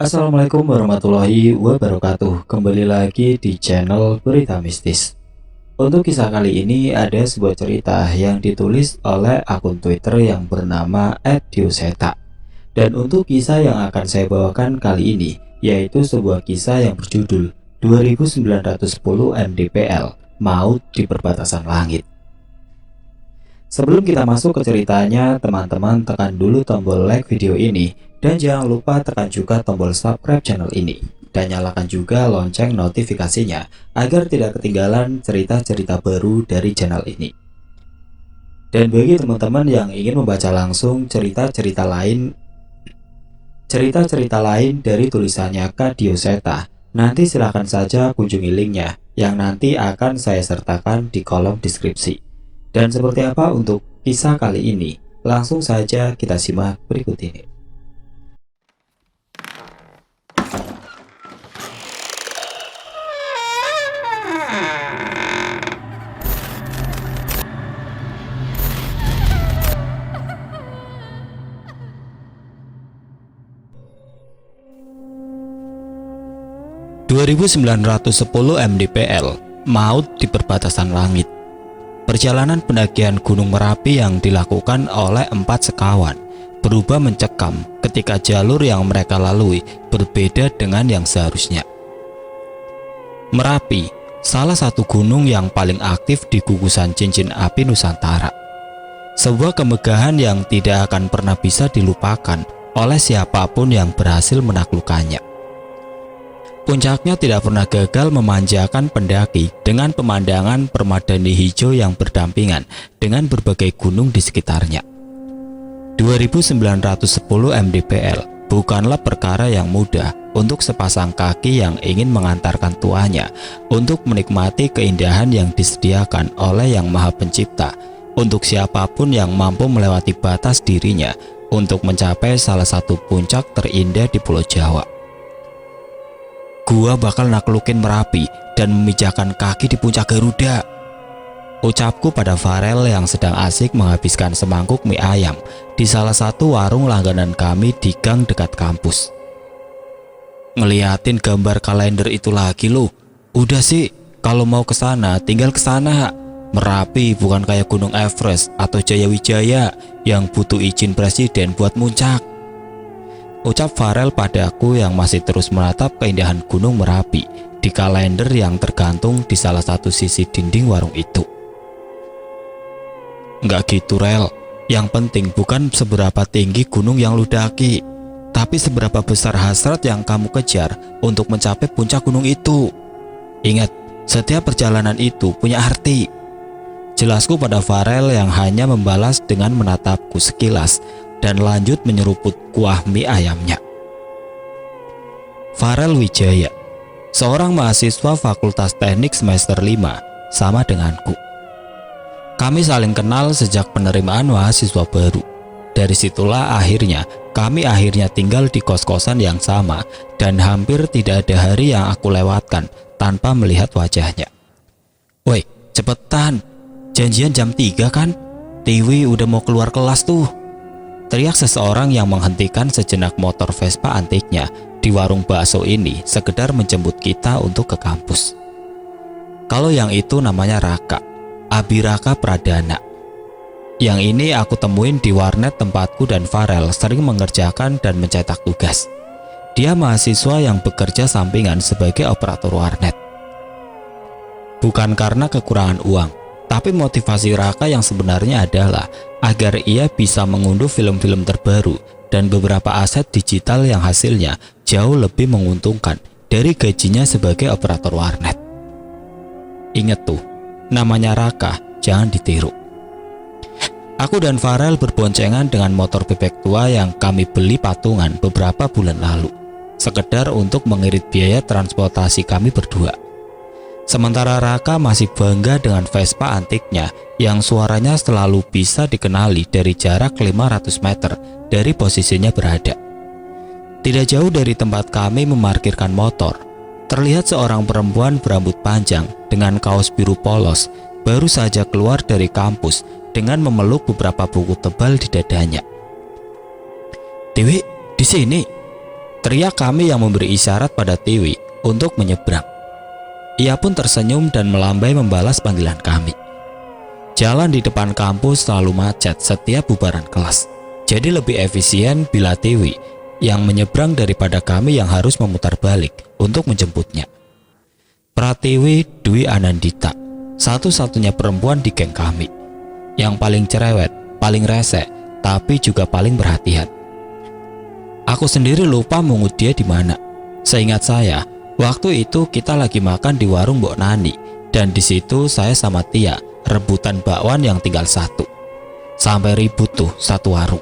Assalamualaikum warahmatullahi wabarakatuh. Kembali lagi di channel Berita Mistis. Untuk kisah kali ini ada sebuah cerita yang ditulis oleh akun Twitter yang bernama @dioseta. Dan untuk kisah yang akan saya bawakan kali ini yaitu sebuah kisah yang berjudul 2910 MDPL, Maut di Perbatasan Langit. Sebelum kita masuk ke ceritanya, teman-teman tekan dulu tombol like video ini dan jangan lupa tekan juga tombol subscribe channel ini dan nyalakan juga lonceng notifikasinya agar tidak ketinggalan cerita-cerita baru dari channel ini. Dan bagi teman-teman yang ingin membaca langsung cerita-cerita lain dari tulisannya Kak Dioseta, nanti silahkan saja kunjungi linknya yang nanti akan saya sertakan di kolom deskripsi. Dan seperti apa untuk kisah kali ini? Langsung saja kita simak berikut ini. (2910 MDPL) Maut di Perbatasan Langit. Perjalanan pendakian Gunung Merapi yang dilakukan oleh 4 sekawan berubah mencekam ketika jalur yang mereka lalui berbeda dengan yang seharusnya. Merapi, salah satu gunung yang paling aktif di gugusan cincin api Nusantara. Sebuah kemegahan yang tidak akan pernah bisa dilupakan oleh siapapun yang berhasil menaklukkannya. Puncaknya tidak pernah gagal memanjakan pendaki dengan pemandangan permadani hijau yang berdampingan dengan berbagai gunung di sekitarnya. 2910 MDPL bukanlah perkara yang mudah untuk sepasang kaki yang ingin mengantarkan tuanya untuk menikmati keindahan yang disediakan oleh Yang Maha Pencipta untuk siapapun yang mampu melewati batas dirinya untuk mencapai salah satu puncak terindah di Pulau Jawa. Gua bakal naklukin Merapi dan memijakan kaki di puncak Garuda, ucapku pada Farel yang sedang asik menghabiskan semangkuk mie ayam di salah satu warung langganan kami di gang dekat kampus. Ngeliatin gambar kalender itu lagi lu. Udah sih, kalau mau kesana tinggal kesana. Merapi bukan kayak Gunung Everest atau Jayawijaya yang butuh izin presiden buat muncak, ucap Farel padaku yang masih terus menatap keindahan Gunung Merapi di kalender yang tergantung di salah satu sisi dinding warung itu. Enggak gitu Rel, yang penting bukan seberapa tinggi gunung yang lu daki, tapi seberapa besar hasrat yang kamu kejar untuk mencapai puncak gunung itu. Ingat, setiap perjalanan itu punya arti, jelasku pada Farel yang hanya membalas dengan menatapku sekilas dan lanjut menyeruput kuah mie ayamnya. Farel Wijaya, seorang mahasiswa Fakultas Teknik semester 5, sama denganku. Kami saling kenal sejak penerimaan mahasiswa baru. Dari situlah kami akhirnya tinggal di kos-kosan yang sama dan hampir tidak ada hari yang aku lewatkan tanpa melihat wajahnya. Woi, cepetan, janjian jam 3 kan? Tiwi udah mau keluar kelas tuh, teriak seseorang yang menghentikan sejenak motor Vespa antiknya di warung bakso ini sekedar menjemput kita untuk ke kampus. Kalau yang itu namanya Raka, Abiraka Pradana. Yang ini aku temuin di warnet tempatku dan Farel sering mengerjakan dan mencetak tugas. Dia mahasiswa yang bekerja sampingan sebagai operator warnet. Bukan karena kekurangan uang, tapi motivasi Raka yang sebenarnya adalah agar ia bisa mengunduh film-film terbaru dan beberapa aset digital yang hasilnya jauh lebih menguntungkan dari gajinya sebagai operator warnet. Ingat tuh, namanya Raka, jangan ditiru. Aku dan Farel berboncengan dengan motor bebek tua yang kami beli patungan beberapa bulan lalu, sekedar untuk mengirit biaya transportasi kami berdua. Sementara Raka masih bangga dengan Vespa antiknya yang suaranya selalu bisa dikenali dari jarak 500 meter dari posisinya berada. Tidak jauh dari tempat kami memarkirkan motor, terlihat seorang perempuan berambut panjang dengan kaos biru polos baru saja keluar dari kampus dengan memeluk beberapa buku tebal di dadanya. "Dewi, di sini?" Teriak kami yang memberi isyarat pada Tiwi untuk menyeberang. Ia pun tersenyum dan melambai membalas panggilan kami. Jalan di depan kampus selalu macet setiap bubaran kelas. Jadi lebih efisien bila Tiwi yang menyeberang daripada kami yang harus memutar balik untuk menjemputnya. Pratiwi Dwi Anandita, satu-satunya perempuan di geng kami, yang paling cerewet, paling rese, tapi juga paling perhatian. Aku sendiri lupa mengut dia di mana. Seingat saya, waktu itu kita lagi makan di warung Mbok Nani, dan di situ saya sama Tia rebutan bakwan yang tinggal satu. Sampai ribut tuh satu warung.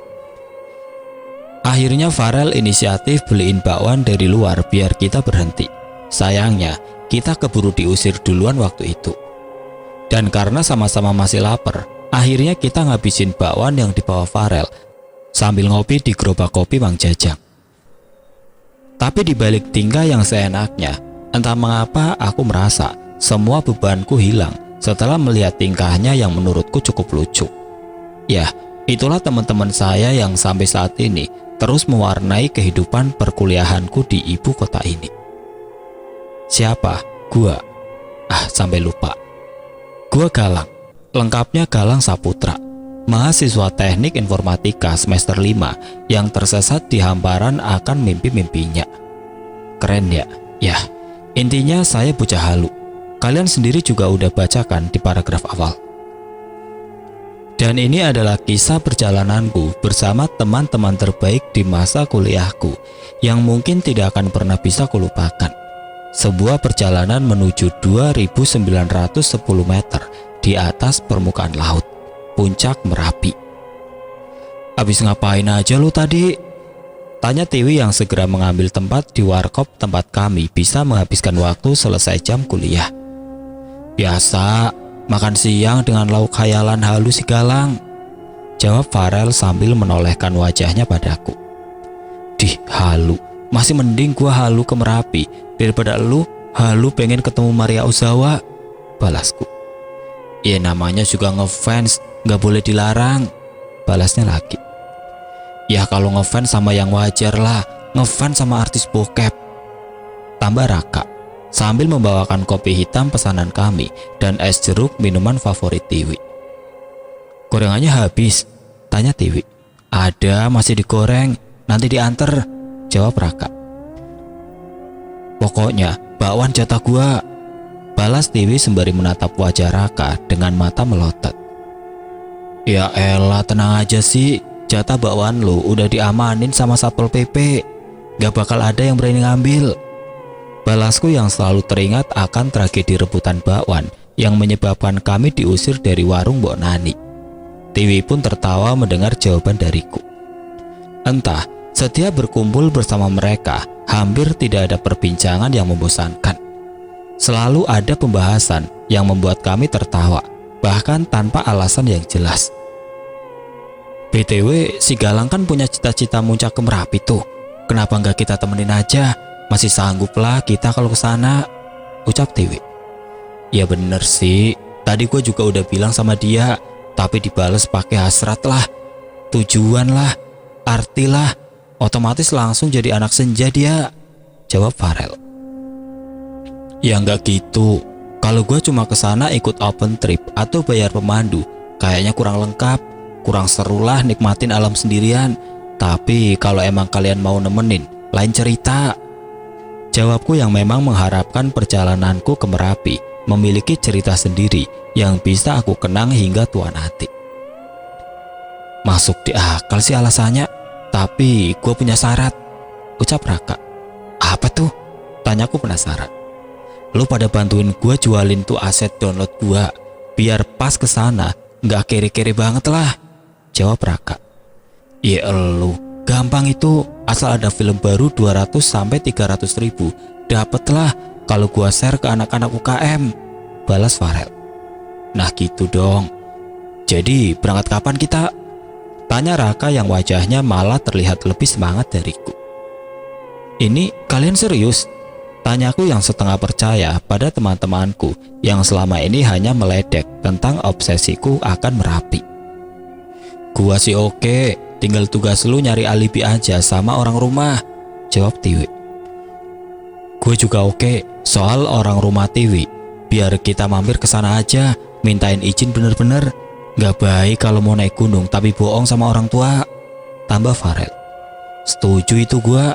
Akhirnya Farel inisiatif beliin bakwan dari luar biar kita berhenti. Sayangnya, kita keburu diusir duluan waktu itu. Dan karena sama-sama masih lapar, akhirnya kita ngabisin bakwan yang dibawa Farel sambil ngopi di gerobak kopi Mang Jajang. Tapi di balik tingkah yang seenaknya, entah mengapa aku merasa semua bebanku hilang setelah melihat tingkahnya yang menurutku cukup lucu. Ya, itulah teman-teman saya yang sampai saat ini terus mewarnai kehidupan perkuliahanku di ibu kota ini. Siapa? Gua. Sampai lupa. Gua Galang, lengkapnya Galang Saputra, mahasiswa teknik informatika semester 5 yang tersesat di hamparan akan mimpi-mimpinya. Keren ya? Ya, intinya saya bocah halu. Kalian sendiri juga udah bacakan di paragraf awal. Dan ini adalah kisah perjalananku bersama teman-teman terbaik di masa kuliahku yang mungkin tidak akan pernah bisa kulupakan. Sebuah perjalanan menuju 2910 meter di atas permukaan laut, puncak Merapi. Abis ngapain aja lu tadi? Tanya Tiwi yang segera mengambil tempat di warkop tempat kami bisa menghabiskan waktu selesai jam kuliah. Biasa, makan siang dengan lauk khayalan halu si Galang, jawab Farel sambil menolehkan wajahnya padaku. Dih, halu, masih mending gua halu ke Merapi daripada lu halu pengen ketemu Maria Ozawa, balasku. Ya namanya juga ngefans, gak boleh dilarang, balasnya lagi. Ya kalau ngefans sama yang wajar lah, ngefans sama artis bokep, tambah Raka sambil membawakan kopi hitam pesanan kami dan es jeruk minuman favorit Tiwi. Gorengannya habis, tanya Tiwi. Ada, masih digoreng, nanti diantar, jawab Raka. Pokoknya bakwan jatah gua, balas Tiwi sembari menatap wajah Raka dengan mata melotot. Ya elah, tenang aja sih, jatah bakwan lu udah diamanin sama Satpol PP, gak bakal ada yang berani ngambil, balasku yang selalu teringat akan tragedi rebutan bakwan yang menyebabkan kami diusir dari warung Mbok Nani. Tiwi pun tertawa mendengar jawaban dariku. Entah, setiap berkumpul bersama mereka, hampir tidak ada perbincangan yang membosankan. Selalu ada pembahasan yang membuat kami tertawa, bahkan tanpa alasan yang jelas. BTW, si Galang kan punya cita-cita muncak ke Merapi tuh. Kenapa nggak kita temenin aja? Masih sanggup lah kita kalau ke sana, ucap Tiwi. Ya bener sih, tadi gue juga udah bilang sama dia, tapi dibales pakai hasrat lah, tujuan lah, arti lah, otomatis langsung jadi anak senja dia, jawab Farel. Ya nggak gitu, kalau gue cuma ke sana ikut open trip atau bayar pemandu, kayaknya kurang lengkap, kurang seru lah nikmatin alam sendirian. Tapi kalau emang kalian mau nemenin, lain cerita, jawabku yang memang mengharapkan perjalananku ke Merapi memiliki cerita sendiri yang bisa aku kenang hingga tua nanti. Masuk di akal sih alasannya, tapi gue punya syarat, ucap Raka. Apa tuh? Tanyaku penasaran. Lu pada bantuin gue jualin tuh aset download gue, biar pas ke sana nggak kere-kere banget lah, jawab Raka. Ya elu, gampang itu, asal ada film baru 200-300 ribu, dapet lah kalau gua share ke anak-anak UKM, balas Farel. Nah gitu dong. Jadi berangkat kapan kita? Tanya Raka yang wajahnya malah terlihat lebih semangat dariku. Ini kalian serius? Tanyaku yang setengah percaya pada teman-temanku yang selama ini hanya meledek tentang obsesiku akan Merapi. Gua sih oke, tinggal tugas lu nyari alibi aja sama orang rumah, jawab Tiwi. Gue juga oke, soal orang rumah Tiwi. Biar kita mampir ke sana aja, mintain izin bener-bener. Gak baik kalau mau naik gunung tapi bohong sama orang tua, tambah Farel. Setuju itu gue.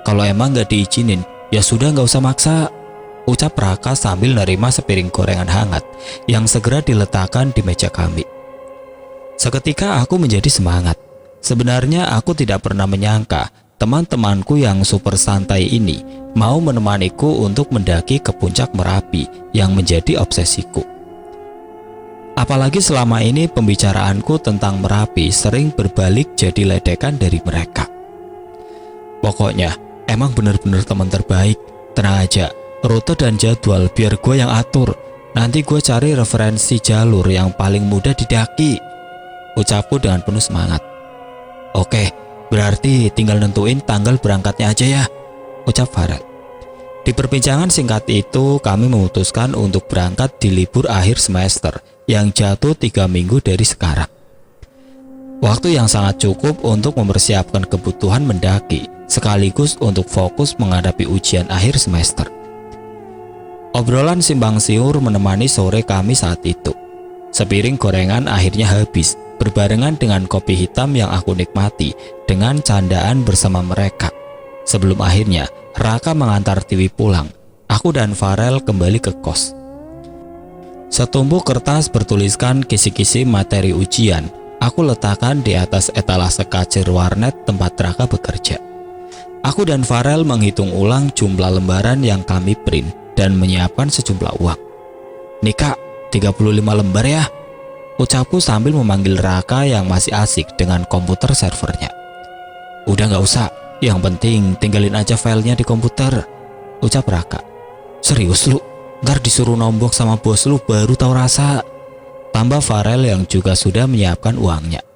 Kalau emang gak diizinin, ya sudah gak usah maksa, ucap Raka sambil nerima sepiring gorengan hangat yang segera diletakkan di meja kami. Seketika aku menjadi semangat. Sebenarnya aku tidak pernah menyangka teman-temanku yang super santai ini mau menemaniku untuk mendaki ke puncak Merapi yang menjadi obsesiku. Apalagi selama ini pembicaraanku tentang Merapi sering berbalik jadi ledekan dari mereka. Pokoknya emang bener-bener teman terbaik. Tenang aja, rute dan jadwal biar gue yang atur. Nanti gue cari referensi jalur yang paling mudah didaki, ucapku dengan penuh semangat. Oke, berarti tinggal nentuin tanggal berangkatnya aja ya, ucap Farel. Di perbincangan singkat itu kami memutuskan untuk berangkat di libur akhir semester yang jatuh 3 minggu dari sekarang. Waktu yang sangat cukup untuk mempersiapkan kebutuhan mendaki sekaligus untuk fokus menghadapi ujian akhir semester. Obrolan simpang siur menemani sore kami saat itu. Sepiring gorengan akhirnya habis berbarengan dengan kopi hitam yang aku nikmati dengan candaan bersama mereka. Sebelum akhirnya Raka mengantar Tiwi pulang, aku dan Farel kembali ke kos. Setumpuk kertas bertuliskan kisi-kisi materi ujian aku letakkan di atas etalase kaca warnet tempat Raka bekerja. Aku dan Farel menghitung ulang jumlah lembaran yang kami print dan menyiapkan sejumlah uang. Nih kak, 35 lembar ya, ucapku sambil memanggil Raka yang masih asik dengan komputer servernya. Udah gak usah, yang penting tinggalin aja filenya di komputer, ucap Raka. Serius lu? Ntar disuruh nombok sama bos lu baru tahu rasa, tambah Farel yang juga sudah menyiapkan uangnya.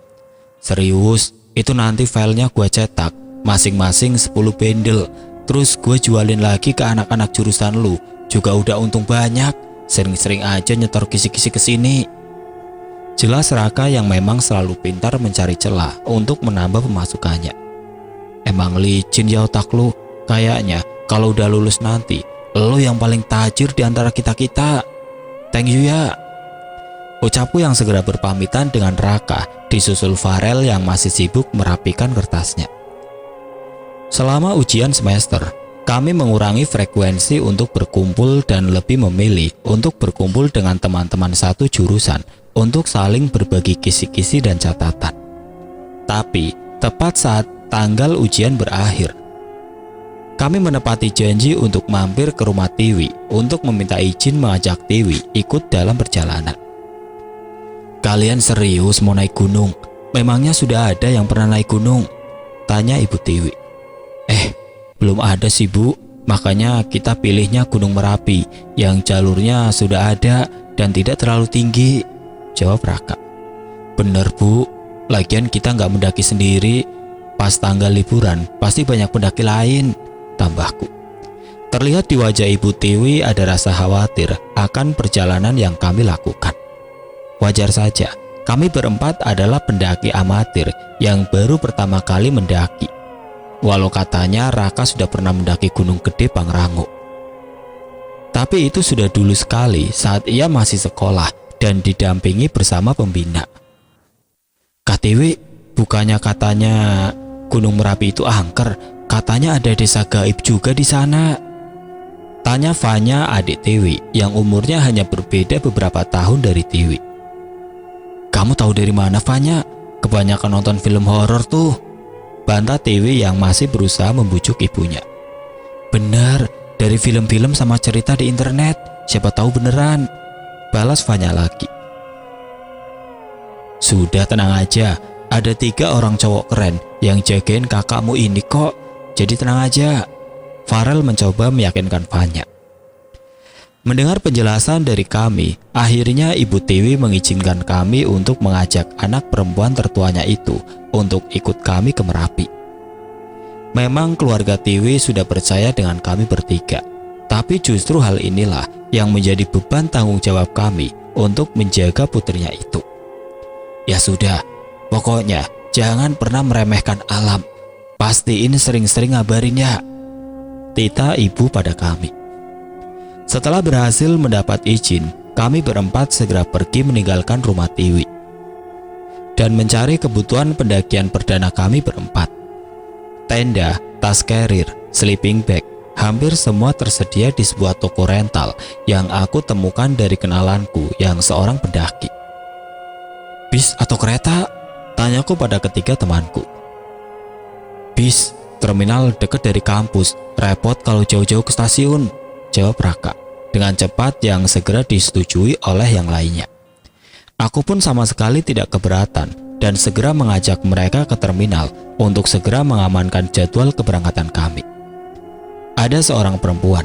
Serius, itu nanti filenya gua cetak masing-masing 10 bendel, terus gue jualin lagi ke anak-anak jurusan lu, juga udah untung banyak, sering-sering aja nyetor kisi-kisi ke sini. Jelas Raka yang memang selalu pintar mencari celah untuk menambah pemasukannya. Emang licin ya otak lu, kayaknya kalau udah lulus nanti, lu yang paling tajir di antara kita-kita. Thank you ya, ucapku yang segera berpamitan dengan Raka, disusul Farel yang masih sibuk merapikan kertasnya. Selama ujian semester, kami mengurangi frekuensi untuk berkumpul dan lebih memilih untuk berkumpul dengan teman-teman satu jurusan untuk saling berbagi kisi-kisi dan catatan. Tapi, tepat saat tanggal ujian berakhir, kami menepati janji untuk mampir ke rumah Tiwi untuk meminta izin mengajak Tiwi ikut dalam perjalanan. Kalian serius mau naik gunung? Memangnya sudah ada yang pernah naik gunung? Tanya Ibu Tiwi. Belum ada sih Bu, makanya kita pilihnya Gunung Merapi yang jalurnya sudah ada dan tidak terlalu tinggi, jawab Raka. Bener Bu, lagian kita nggak mendaki sendiri, pas tanggal liburan pasti banyak pendaki lain, tambahku. Terlihat di wajah Ibu Tiwi ada rasa khawatir akan perjalanan yang kami lakukan. Wajar saja, kami berempat adalah pendaki amatir yang baru pertama kali mendaki. Walau katanya Raka sudah pernah mendaki Gunung Gede Pangrango. Tapi itu sudah dulu sekali saat ia masih sekolah dan didampingi bersama pembina. Kak Tiwi, bukannya katanya Gunung Merapi itu angker, katanya ada desa gaib juga di sana. Tanya Fanya, adik Tiwi yang umurnya hanya berbeda beberapa tahun dari Tiwi. Kamu tahu dari mana Fanya? Kebanyakan nonton film horor tuh, bantah Tiwi yang masih berusaha membujuk ibunya. Benar, dari film-film sama cerita di internet, siapa tahu beneran, balas Fanya lagi. Sudah tenang aja, ada 3 orang cowok keren yang jagain kakakmu ini kok, jadi tenang aja, Farel mencoba meyakinkan Fanya. Mendengar penjelasan dari kami, akhirnya Ibu Tiwi mengizinkan kami untuk mengajak anak perempuan tertuanya itu untuk ikut kami ke Merapi. Memang keluarga Tiwi sudah percaya dengan kami bertiga, tapi justru hal inilah yang menjadi beban tanggung jawab kami untuk menjaga putrinya itu. Ya sudah, pokoknya jangan pernah meremehkan alam. Pastiin sering-sering ngabarin ya, tita ibu pada kami. Setelah berhasil mendapat izin, kami berempat segera pergi meninggalkan rumah Tiwi dan mencari kebutuhan pendakian perdana kami berempat. Tenda, tas carrier, sleeping bag, hampir semua tersedia di sebuah toko rental yang aku temukan dari kenalanku yang seorang pendaki. Bis atau kereta? Tanyaku pada ketiga temanku. Bis, terminal dekat dari kampus, repot kalau jauh-jauh ke stasiun, jawab Raka dengan cepat yang segera disetujui oleh yang lainnya. Aku pun sama sekali tidak keberatan dan segera mengajak mereka ke terminal untuk segera mengamankan jadwal keberangkatan kami. Ada seorang perempuan,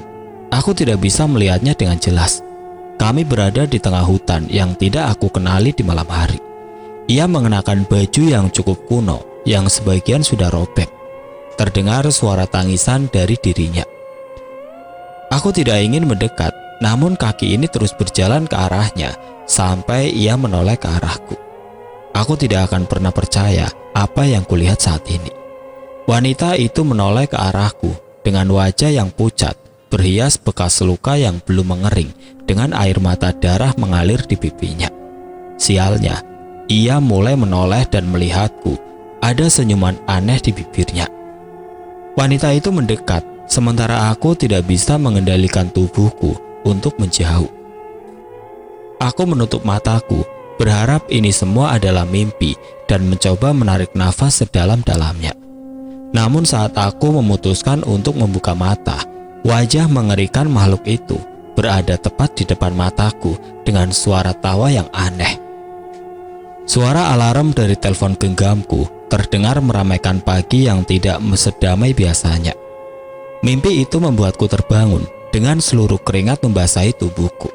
aku tidak bisa melihatnya dengan jelas. Kami berada di tengah hutan yang tidak aku kenali di malam hari. Ia mengenakan baju yang cukup kuno yang sebagian sudah robek. Terdengar suara tangisan dari dirinya. Aku tidak ingin mendekat, namun kaki ini terus berjalan ke arahnya sampai ia menoleh ke arahku. Aku tidak akan pernah percaya apa yang kulihat saat ini. Wanita itu menoleh ke arahku dengan wajah yang pucat, berhias bekas luka yang belum mengering, dengan air mata darah mengalir di pipinya. Sialnya, ia mulai menoleh dan melihatku. Ada senyuman aneh di bibirnya. Wanita itu mendekat, sementara aku tidak bisa mengendalikan tubuhku untuk menjauh. Aku menutup mataku, berharap ini semua adalah mimpi dan mencoba menarik nafas sedalam-dalamnya. Namun saat aku memutuskan untuk membuka mata, wajah mengerikan makhluk itu berada tepat di depan mataku dengan suara tawa yang aneh. Suara alarm dari telepon genggamku terdengar meramaikan pagi yang tidak sedamai biasanya. Mimpi itu membuatku terbangun dengan seluruh keringat membasahi tubuhku.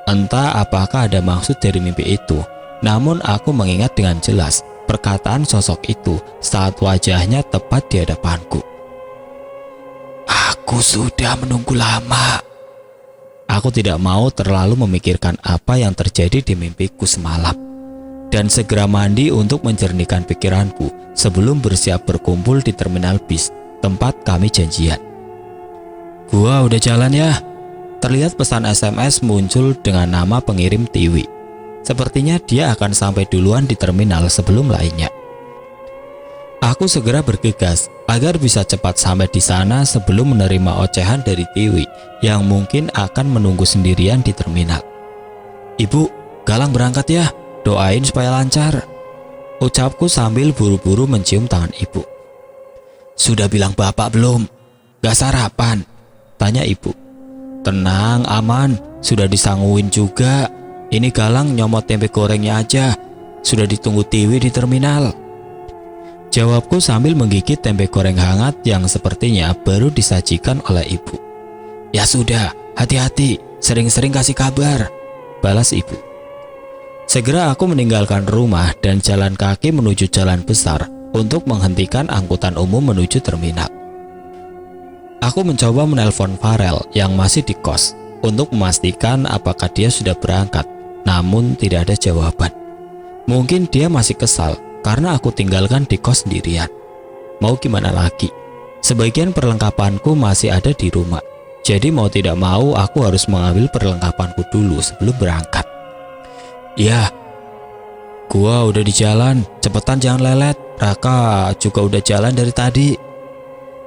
Entah apakah ada maksud dari mimpi itu, namun aku mengingat dengan jelas perkataan sosok itu saat wajahnya tepat di hadapanku. Aku sudah menunggu lama. Aku tidak mau terlalu memikirkan apa yang terjadi di mimpiku semalam dan segera mandi untuk menjernihkan pikiranku sebelum bersiap berkumpul di terminal bis tempat kami janjian. Gua udah jalan ya. Terlihat pesan SMS muncul dengan nama pengirim Tiwi. Sepertinya dia akan sampai duluan di terminal sebelum lainnya. Aku segera bergegas agar bisa cepat sampai di sana sebelum menerima ocehan dari Tiwi yang mungkin akan menunggu sendirian di terminal. Ibu, Galang berangkat ya. Doain supaya lancar, ucapku sambil buru-buru mencium tangan ibu. Sudah bilang bapak belum? Gak sarapan? Tanya ibu. Tenang, aman, sudah disanguin juga. Ini Galang nyomot tempe gorengnya aja. Sudah ditunggu Tiwi di terminal, jawabku sambil menggigit tempe goreng hangat yang sepertinya baru disajikan oleh ibu. Ya sudah, hati-hati, sering-sering kasih kabar, balas ibu. Segera aku meninggalkan rumah dan jalan kaki menuju jalan besar untuk menghentikan angkutan umum menuju terminal. Aku mencoba menelpon Farel yang masih di kos untuk memastikan apakah dia sudah berangkat, namun tidak ada jawaban. Mungkin dia masih kesal karena aku tinggalkan di kos sendirian. Mau gimana lagi? Sebagian perlengkapanku masih ada di rumah, jadi mau tidak mau aku harus mengambil perlengkapanku dulu sebelum berangkat. Ya, gua udah di jalan, cepetan jangan lelet. Raka juga udah jalan dari tadi.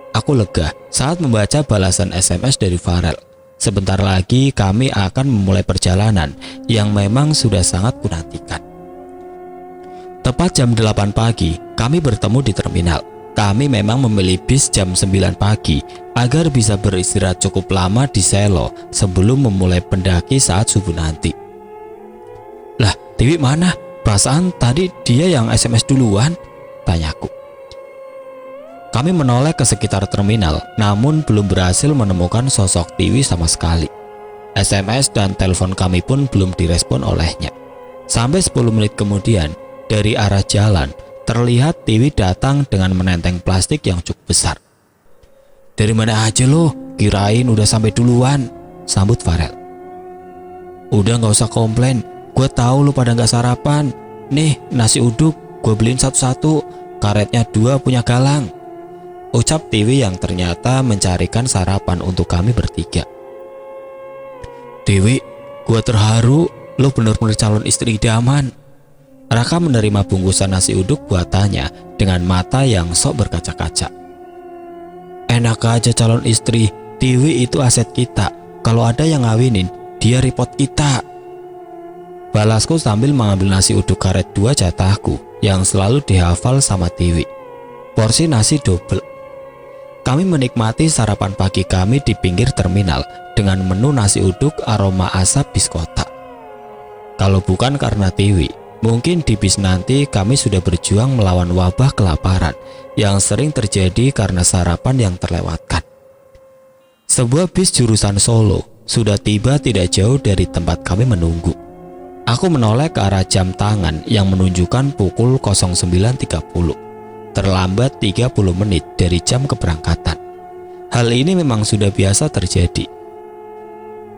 Aku lega saat membaca balasan SMS dari Farel. Sebentar lagi kami akan memulai perjalanan yang memang sudah sangat kunantikan. Tepat jam 8 pagi, kami bertemu di terminal. Kami memang memilih bis jam 9 pagi agar bisa beristirahat cukup lama di Selo sebelum memulai pendaki saat subuh nanti. Lah, Tiwi mana? Perasaan tadi dia yang SMS duluan, tanyaku. Kami menoleh ke sekitar terminal, namun belum berhasil menemukan sosok Tiwi sama sekali. SMS dan telepon kami pun belum direspon olehnya. Sampai 10 menit kemudian, dari arah jalan, terlihat Tiwi datang dengan menenteng plastik yang cukup besar. Dari mana aja lo? Kirain udah sampai duluan, sambut Farel. Udah gak usah komplain. Gue tahu lu pada gak sarapan. Nih nasi uduk gue beliin satu-satu. Karetnya 2 punya Galang. ucap Tiwi yang ternyata mencarikan sarapan untuk kami bertiga. "Tiwi, gua terharu, lo bener-bener calon istri idaman." Raka menerima bungkusan nasi uduk buatannya dengan mata yang sok berkaca-kaca. "Enak aja calon istri, Tiwi itu aset kita. Kalau ada yang ngawinin, dia repot kita." Balasku sambil mengambil nasi uduk karet 2 jatahku yang selalu dihafal sama Tiwi. Porsi nasi double. Kami menikmati sarapan pagi kami di pinggir terminal dengan menu nasi uduk aroma asap bis kota. Kalau bukan karena Tiwi, mungkin di bis nanti kami sudah berjuang melawan wabah kelaparan yang sering terjadi karena sarapan yang terlewatkan. Sebuah bis jurusan Solo sudah tiba tidak jauh dari tempat kami menunggu. Aku menoleh ke arah jam tangan yang menunjukkan pukul 09.30. Terlambat 30 menit dari jam keberangkatan. Hal ini memang sudah biasa terjadi.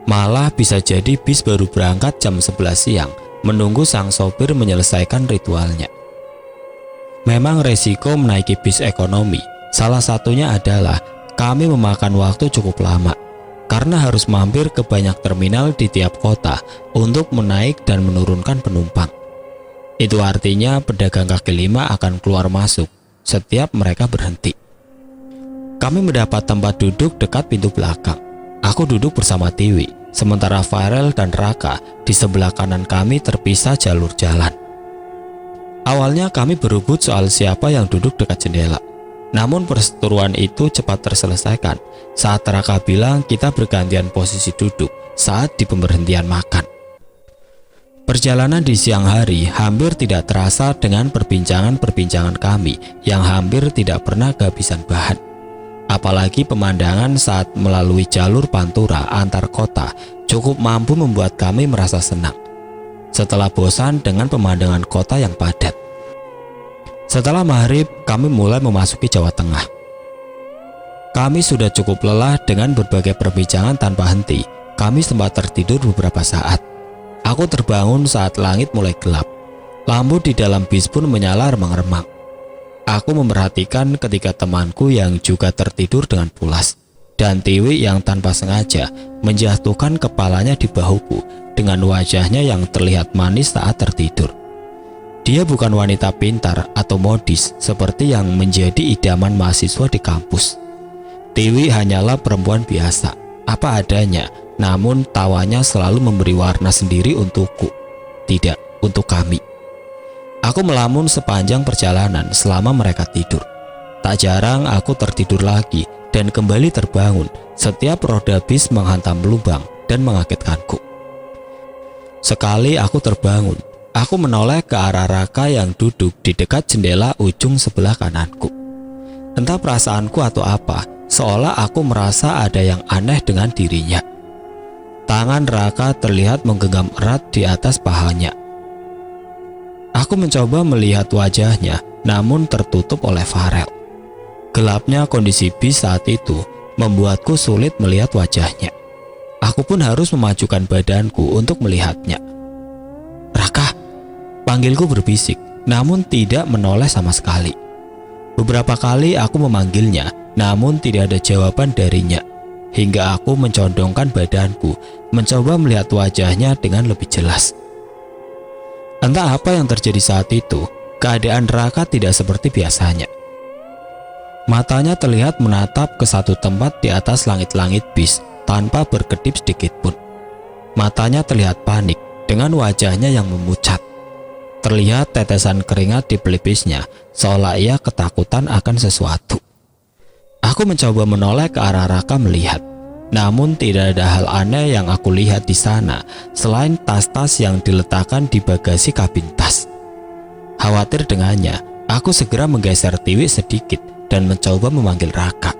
Malah bisa jadi bis baru berangkat jam 11 siang menunggu sang sopir menyelesaikan ritualnya. Memang resiko menaiki bis ekonomi salah satunya adalah kami memakan waktu cukup lama karena harus mampir ke banyak terminal di tiap kota untuk menaik dan menurunkan penumpang. Itu artinya pedagang kaki lima akan keluar masuk setiap mereka berhenti. Kami mendapat tempat duduk dekat pintu belakang. Aku duduk bersama Tiwi, sementara Farel dan Raka di sebelah kanan kami terpisah jalur jalan. Awalnya kami berebut soal siapa yang duduk dekat jendela. Namun perseteruan itu cepat terselesaikan saat Raka bilang kita bergantian posisi duduk saat di pemberhentian makan. Perjalanan di siang hari hampir tidak terasa dengan perbincangan-perbincangan kami yang hampir tidak pernah kehabisan bahan. Apalagi pemandangan saat melalui jalur pantura antar kota cukup mampu membuat kami merasa senang. Setelah bosan dengan pemandangan kota yang padat. Setelah maghrib, kami mulai memasuki Jawa Tengah. Kami sudah cukup lelah dengan berbagai perbincangan tanpa henti. Kami sempat tertidur beberapa saat. Aku terbangun saat langit mulai gelap. Lampu di dalam bis pun menyala remang-remang. Aku memperhatikan ketika temanku yang juga tertidur dengan pulas dan Tiwi yang tanpa sengaja menjatuhkan kepalanya di bahuku dengan wajahnya yang terlihat manis saat tertidur. Dia bukan wanita pintar atau modis seperti yang menjadi idaman mahasiswa di kampus. Tiwi hanyalah perempuan biasa, apa adanya, namun tawanya selalu memberi warna sendiri untukku, tidak untuk kami. Aku melamun sepanjang perjalanan selama mereka tidur. Tak jarang aku tertidur lagi dan kembali terbangun setiap roda bis menghantam lubang dan mengagetkanku. Sekali aku terbangun, aku menoleh ke arah Raka yang duduk di dekat jendela ujung sebelah kananku. Entah perasaanku atau apa, seolah aku merasa ada yang aneh dengan dirinya. Tangan Raka terlihat menggenggam erat di atas pahanya. Aku mencoba melihat wajahnya, namun tertutup oleh Farel. Gelapnya kondisi bis saat itu membuatku sulit melihat wajahnya. Aku pun harus memajukan badanku untuk melihatnya. "Raka," panggilku berbisik, namun tidak menoleh sama sekali. Beberapa kali aku memanggilnya, namun tidak ada jawaban darinya. Hingga aku mencondongkan badanku, mencoba melihat wajahnya dengan lebih jelas. Entah apa yang terjadi saat itu, keadaan Raka tidak seperti biasanya. Matanya terlihat menatap ke satu tempat di atas langit-langit bis tanpa berkedip sedikit pun. Matanya terlihat panik dengan wajahnya yang memucat. Terlihat tetesan keringat di pelipisnya, seolah ia ketakutan akan sesuatu. Aku mencoba menoleh ke arah Raka melihat. Namun tidak ada hal aneh yang aku lihat di sana selain tas-tas yang diletakkan di bagasi kabin tas. Khawatir dengannya, aku segera menggeser Tiwi sedikit dan mencoba memanggil Raka.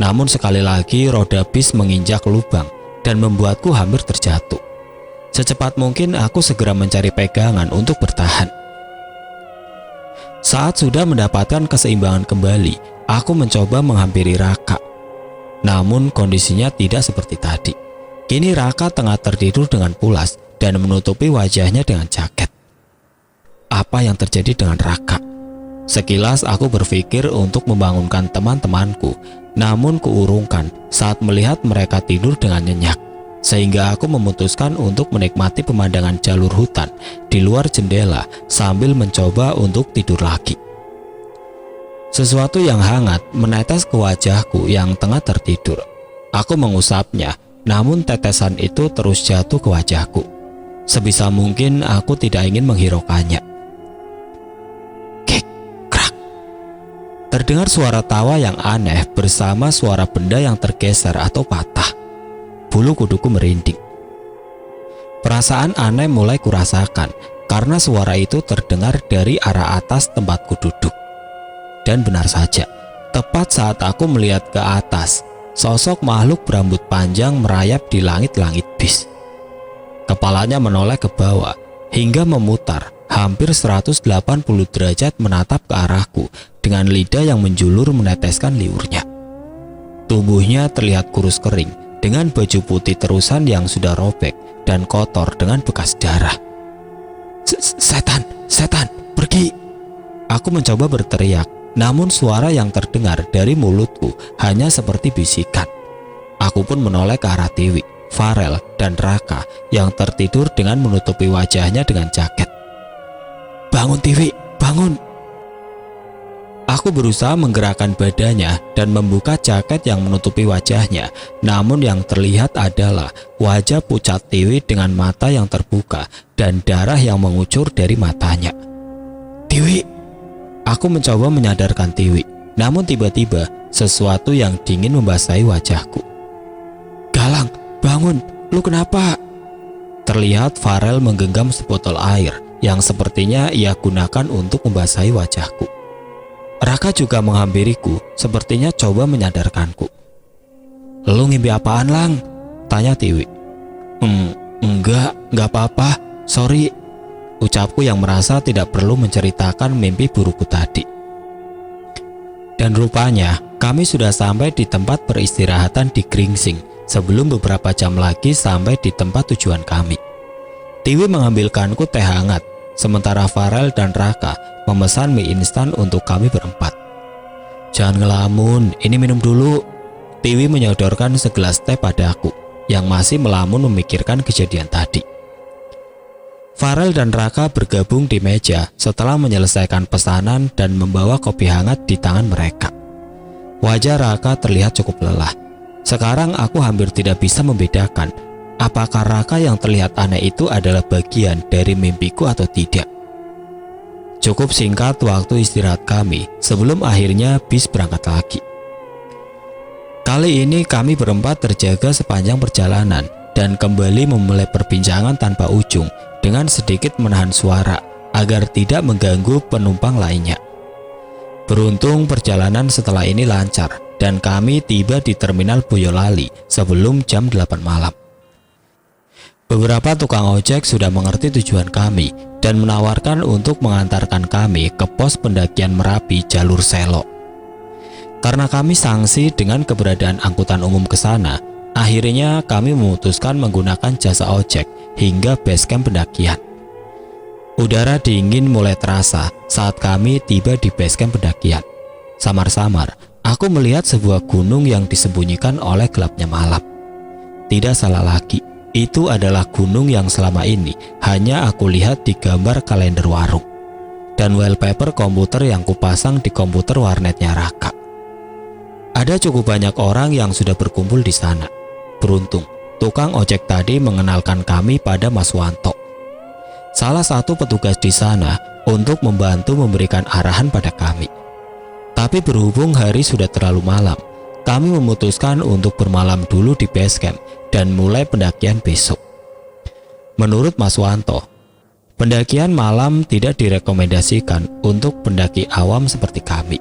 Namun sekali lagi roda bis menginjak lubang dan membuatku hampir terjatuh. Secepat mungkin aku segera mencari pegangan untuk bertahan. Saat sudah mendapatkan keseimbangan kembali, aku mencoba menghampiri Raka. Namun kondisinya tidak seperti tadi. Kini Raka tengah tertidur dengan pulas dan menutupi wajahnya dengan jaket. Apa yang terjadi dengan Raka? Sekilas aku berpikir untuk membangunkan teman-temanku, namun kuurungkan saat melihat mereka tidur dengan nyenyak, sehingga aku memutuskan untuk menikmati pemandangan jalur hutan di luar jendela sambil mencoba untuk tidur lagi. Sesuatu yang hangat menetes ke wajahku yang tengah tertidur. Aku mengusapnya, namun tetesan itu terus jatuh ke wajahku. Sebisa mungkin aku tidak ingin menghiraukannya. Terdengar suara tawa yang aneh bersama suara benda yang tergeser atau patah. Bulu kuduku merinding. Perasaan aneh mulai kurasakan karena suara itu terdengar dari arah atas tempatku duduk. Dan benar saja, tepat saat aku melihat ke atas, sosok makhluk berambut panjang merayap di langit-langit bis. Kepalanya menoleh ke bawah hingga memutar hampir 180 derajat menatap ke arahku dengan lidah yang menjulur meneteskan liurnya. Tubuhnya terlihat kurus kering dengan baju putih terusan yang sudah robek dan kotor dengan bekas darah. Setan, setan, pergi! Aku mencoba berteriak, namun suara yang terdengar dari mulutku hanya seperti bisikan. Aku pun menoleh ke arah Tiwi, Farel, dan Raka yang tertidur dengan menutupi wajahnya dengan jaket. Bangun Tiwi, bangun! Aku berusaha menggerakkan badannya dan membuka jaket yang menutupi wajahnya, namun yang terlihat adalah wajah pucat Tiwi dengan mata yang terbuka dan darah yang mengucur dari matanya. Tiwi! Aku mencoba menyadarkan Tiwi, namun tiba-tiba sesuatu yang dingin membasahi wajahku. Galang, bangun! Lu kenapa? Terlihat Farel menggenggam sebotol air yang sepertinya ia gunakan untuk membasahi wajahku. Raka juga menghampiriku, sepertinya coba menyadarkanku. Lu ngimpi apaan, Lang? Tanya Tiwi. Enggak apa-apa, sorry. Ucapku yang merasa tidak perlu menceritakan mimpi burukku tadi. Dan rupanya kami sudah sampai di tempat peristirahatan di Gringsing sebelum beberapa jam lagi sampai di tempat tujuan kami. Tiwi mengambilkanku teh hangat, sementara Farel dan Raka memesan mie instan untuk kami berempat. Jangan ngelamun, ini minum dulu. Tiwi menyodorkan segelas teh padaku yang masih melamun memikirkan kejadian tadi. Farel dan Raka bergabung di meja setelah menyelesaikan pesanan dan membawa kopi hangat di tangan mereka. Wajah Raka terlihat cukup lelah. Sekarang aku hampir tidak bisa membedakan apakah Raka yang terlihat aneh itu adalah bagian dari mimpiku atau tidak. Cukup singkat waktu istirahat kami sebelum akhirnya bis berangkat lagi. Kali ini kami berempat terjaga sepanjang perjalanan dan kembali memulai perbincangan tanpa ujung dengan sedikit menahan suara agar tidak mengganggu penumpang lainnya. Beruntung perjalanan setelah ini lancar dan kami tiba di terminal Boyolali sebelum jam 8 malam. Beberapa tukang ojek sudah mengerti tujuan kami dan menawarkan untuk mengantarkan kami ke pos pendakian Merapi jalur Selo. Karena kami sangsi dengan keberadaan angkutan umum ke sana, akhirnya kami memutuskan menggunakan jasa ojek hingga base camp pendakian. Udara dingin mulai terasa saat kami tiba di base camp pendakian. Samar-samar, aku melihat sebuah gunung yang disembunyikan oleh gelapnya malam. Tidak salah lagi, itu adalah gunung yang selama ini hanya aku lihat di gambar kalender warung dan wallpaper komputer yang kupasang di komputer warnetnya Raka. Ada cukup banyak orang yang sudah berkumpul di sana. Beruntung, tukang ojek tadi mengenalkan kami pada Mas Wanto, salah satu petugas di sana, untuk membantu memberikan arahan pada kami. Tapi berhubung hari sudah terlalu malam, kami memutuskan untuk bermalam dulu di base camp dan mulai pendakian besok. Menurut Mas Wanto, pendakian malam tidak direkomendasikan untuk pendaki awam seperti kami.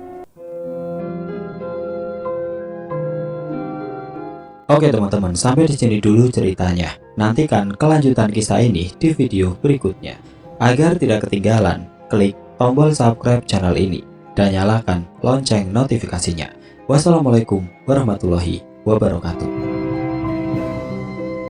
Oke teman-teman, sampai di sini dulu ceritanya. Nantikan kelanjutan kisah ini di video berikutnya. Agar tidak ketinggalan, klik tombol subscribe channel ini dan nyalakan lonceng notifikasinya. Wassalamualaikum warahmatullahi wabarakatuh.